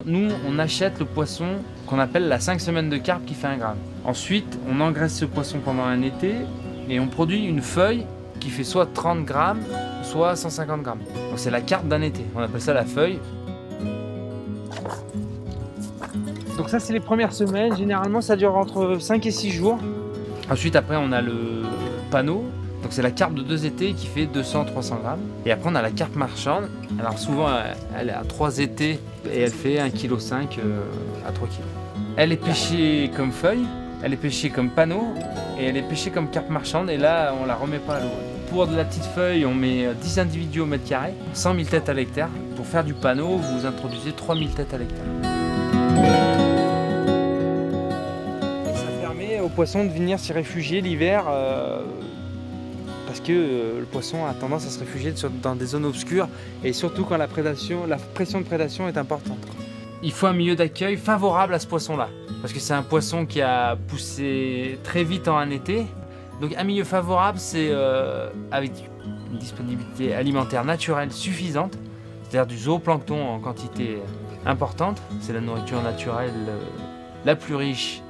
nous, on achète le poisson qu'on appelle la 5 semaines de carpe qui fait 1 gramme. Ensuite, on engraisse ce poisson pendant un été et on produit une feuille qui fait soit 30 grammes, soit 150 grammes. Donc c'est la carpe d'un été, on appelle ça la feuille. Donc ça, c'est les premières semaines. Généralement, ça dure entre 5 et 6 jours. Ensuite, après, on a le panneau. Donc c'est la carpe de 2 étés qui fait 200-300 grammes. Et après, on a la carpe marchande. Alors souvent, elle est à 3 étés et elle fait 1,5 kg à 3 kg. Elle est pêchée comme feuille, elle est pêchée comme panneau et elle est pêchée comme carpe marchande. Et là, on la remet pas à l'eau. Pour de la petite feuille, on met 10 individus au mètre carré, 100 000 têtes à l'hectare. Pour faire du panneau, vous introduisez 3000 têtes à l'hectare. Ça permet aux poissons de venir s'y réfugier l'hiver parce que le poisson a tendance à se réfugier dans des zones obscures et surtout quand la pression de prédation est importante. Il faut un milieu d'accueil favorable à ce poisson-là parce que c'est un poisson qui a poussé très vite en un été. Donc un milieu favorable, c'est avec une disponibilité alimentaire naturelle suffisante, c'est-à-dire du zooplancton en quantité importante. C'est la nourriture naturelle la plus riche.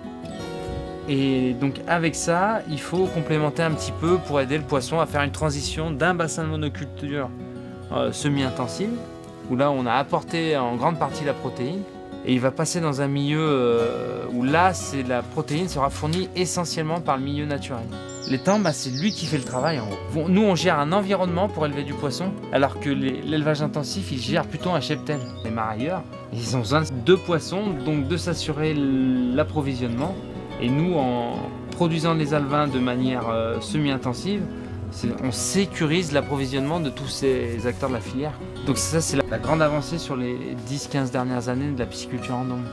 Et donc avec ça, il faut complémenter un petit peu pour aider le poisson à faire une transition d'un bassin de monoculture semi-intensive, où là on a apporté en grande partie la protéine, et il va passer dans un milieu où là la protéine sera fournie essentiellement par le milieu naturel. L'étang, c'est lui qui fait le travail en haut. Nous on gère un environnement pour élever du poisson, alors que l'élevage intensif il gère plutôt un cheptel. Les marailleurs, ils ont besoin de poissons, donc de s'assurer l'approvisionnement. Et nous, en produisant les alevins de manière semi-intensive, on sécurise l'approvisionnement de tous ces acteurs de la filière. Donc ça, c'est la grande avancée sur les 10-15 dernières années de la pisciculture en Dombes.